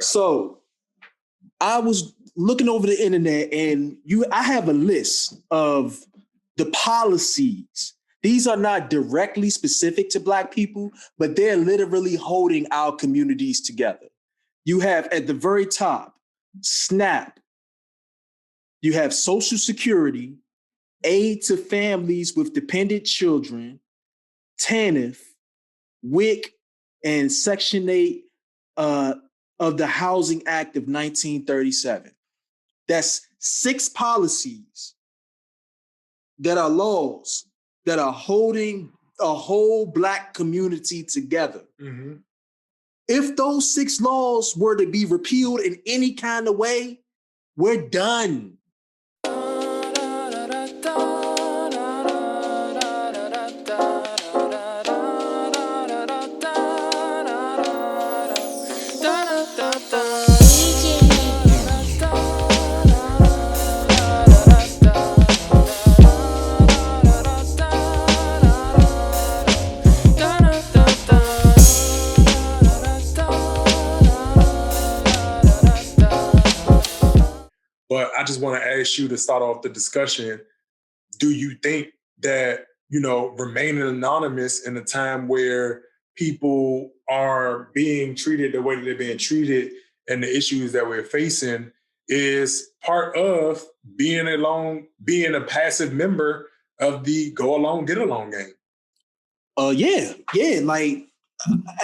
So I was looking over the internet and I have a list of the policies. These are not directly specific to Black people, but they're literally holding our communities together. You have at the very top, SNAP. You have Social Security, aid to families with dependent children, TANF, WIC, and Section 8 of the Housing Act of 1937. That's 6 policies that are laws that are holding a whole Black community together. Mm-hmm. If those 6 laws were to be repealed in any kind of way, we're done. But I just want to ask you to start off the discussion. Do you think that, remaining anonymous in a time where people are being treated the way that they're being treated and the issues that we're facing is part of being a passive member of the go along, get along game? Yeah. Like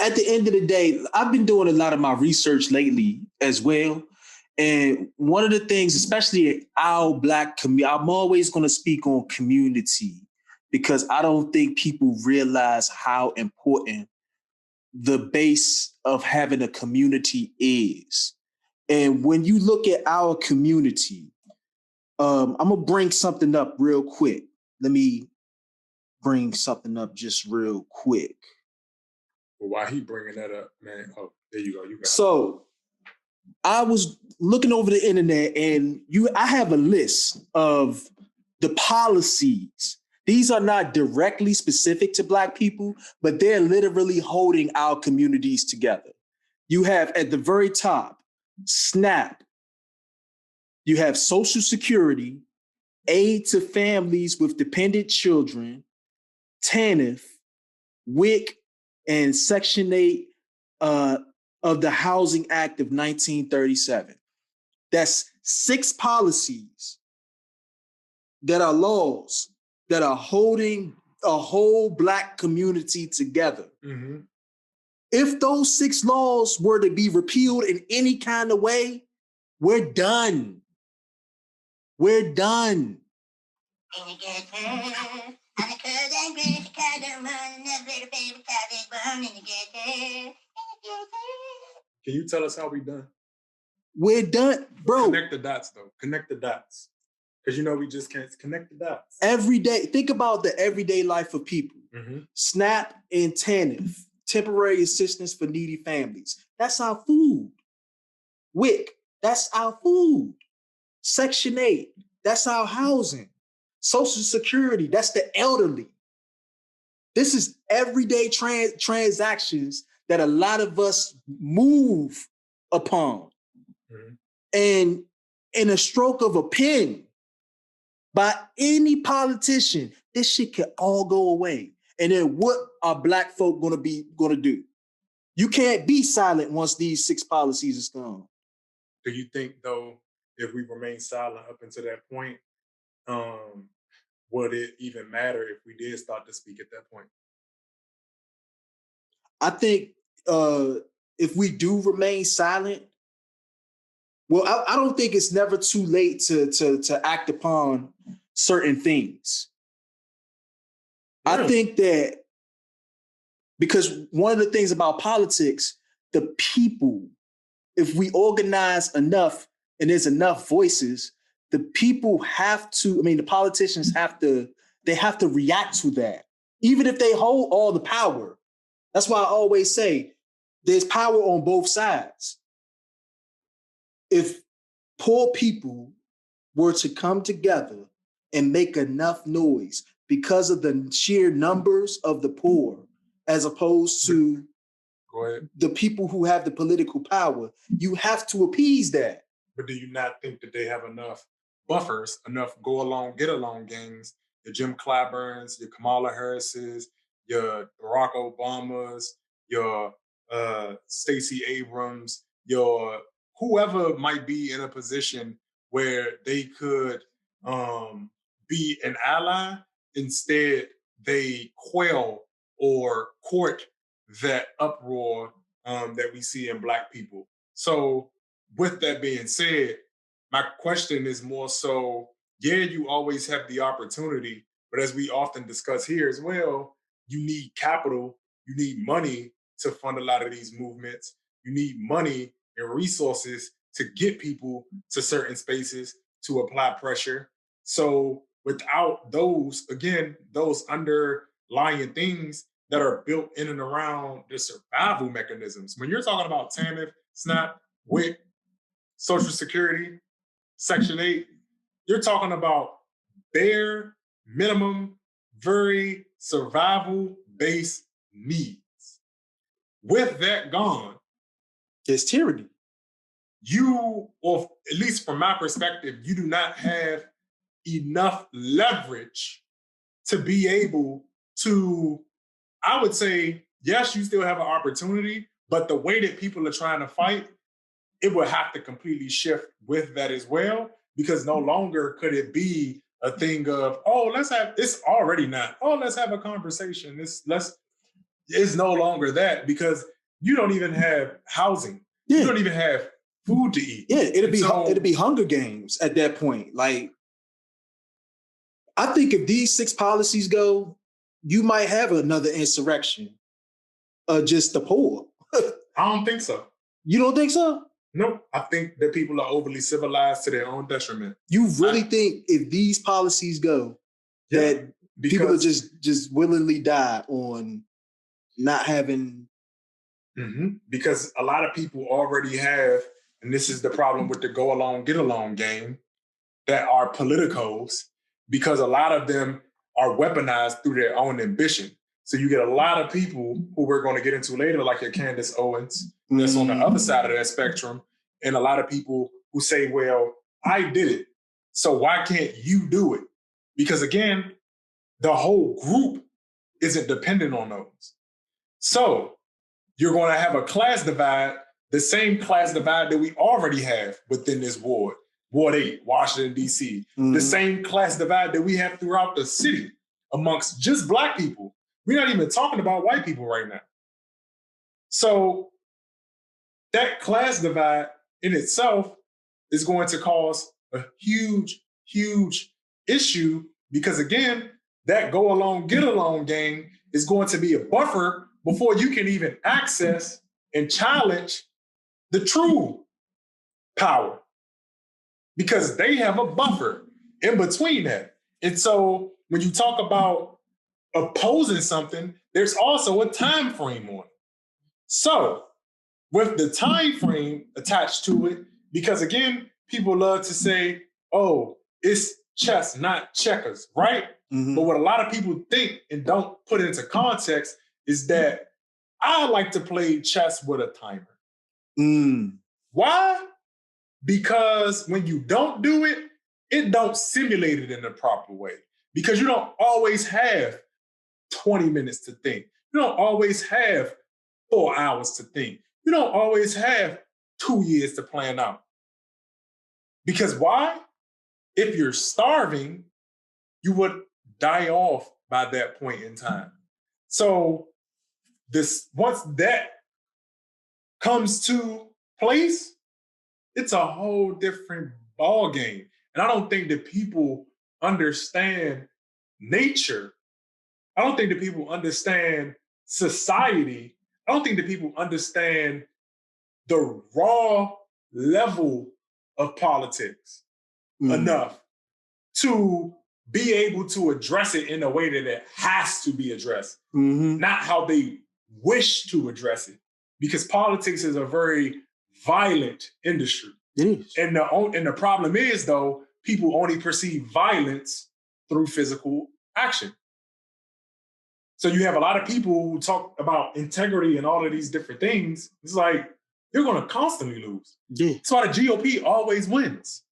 at the end of the day, I've been doing a lot of my research lately as well. And one of the things, especially our Black community, I'm always going to speak on community because I don't think people realize how important the base of having a community is. And when you look at our community, I'm going to bring something up real quick. Let me bring something up just real quick. Well, while he bringing that up, man, oh, there you go. You got so I was looking over the internet and I have a list of the policies. These are not directly specific to Black people, but they're literally holding our communities together. You have at the very top, SNAP. You have Social Security, aid to families with dependent children, TANF, WIC, and Section 8 of the Housing Act of 1937. That's 6 policies that are laws that are holding a whole Black community together. Mm-hmm. If those 6 laws were to be repealed in any kind of way, we're done. We're done. Can you tell us how we done? We're done, bro. Connect the dots, though. Connect the dots. Because we just can't connect the dots. Every day, think about the everyday life of people. Mm-hmm. SNAP and TANF, temporary assistance for needy families. That's our food. WIC, that's our food. Section 8, that's our housing. Social Security, that's the elderly. This is everyday transactions that a lot of us move upon. Mm-hmm. And in a stroke of a pen, by any politician, this shit can all go away. And then what are Black folk gonna do? You can't be silent once these 6 policies is gone. Do you think, though, if we remain silent up until that point, would it even matter if we did start to speak at that point? I think if we do remain silent, well, I don't think it's never too late to act upon certain things. Really? I think that because one of the things about politics, the people, if we organize enough and there's enough voices, the people the politicians have to react to that, even if they hold all the power. That's why I always say there's power on both sides. If poor people were to come together and make enough noise because of the sheer numbers of the poor, as opposed to Go ahead. the people who have the political power. You have to appease that. But do you not think that they have enough buffers, enough go along, get along gangs, your Jim Clyburns, your Kamala Harris's, your Barack Obamas, your Stacey Abrams, your whoever might be in a position where they could be an ally, instead they quell or court that uproar that we see in Black people. So with that being said, my question is more so, yeah, you always have the opportunity, but as we often discuss here as well, you need capital, you need money to fund a lot of these movements. You need money and resources to get people to certain spaces to apply pressure. So without those, again, those underlying things that are built in and around the survival mechanisms. When you're talking about TANF, SNAP, WIC, Social Security, Section 8, you're talking about bare minimum, very survival-based needs. With that gone, It's tyranny. you, or at least from my perspective, you do not have enough leverage to be able to, I would say, yes, you still have an opportunity, but the way that people are trying to fight, it would have to completely shift with that as well, because no longer could it be a thing of, oh, let's have, it's already not, oh, let's have a conversation. It's no longer that, because you don't even have housing. Yeah. You don't even have food to eat. Yeah, it'll be Hunger Games at that point. Like, I think if these 6 policies go, you might have another insurrection of just the poor. I don't think so. You don't think so? No, I think that people are overly civilized to their own detriment. You really think if these policies go, that people will just willingly die on not having? Mm-hmm. Because a lot of people already have, and this is the problem with the go along, get along game, that are politicos, because a lot of them are weaponized through their own ambition. So you get a lot of people who we're going to get into later, like your Candace Owens, that's on the other side of that spectrum, and a lot of people who say, well, I did it, so why can't you do it? Because again, the whole group isn't dependent on those. So you're going to have a class divide, the same class divide that we already have within this ward, Ward 8, Washington, D.C., the same class divide that we have throughout the city amongst just Black people. We're not even talking about white people right now. So that class divide in itself is going to cause a huge, huge issue, because again, that go along, get along game is going to be a buffer before you can even access and challenge the true power, because they have a buffer in between that. And so when you talk about opposing something, there's also a time frame on it. So with the time frame attached to it, because again, people love to say, oh, it's chess, not checkers, right? Mm-hmm. But what a lot of people think and don't put into context is that I like to play chess with a timer. Why? Because when you don't do it, it don't simulate it in the proper way. Because you don't always have 20 minutes to think. You don't always have 4 hours to think. You don't always have 2 years to plan out. Because why? If you're starving, you would die off by that point in time. So once that comes to place, it's a whole different ball game. And I don't think that people understand nature. I don't think that people understand society. I don't think that people understand the raw level of politics enough to be able to address it in a way that it has to be addressed, not how they wish to address it. Because politics is a very violent industry. It is. And the problem is, though, people only perceive violence through physical action. So you have a lot of people who talk about integrity and all of these different things. It's like, you're going to constantly lose. Yeah. That's why the GOP always wins.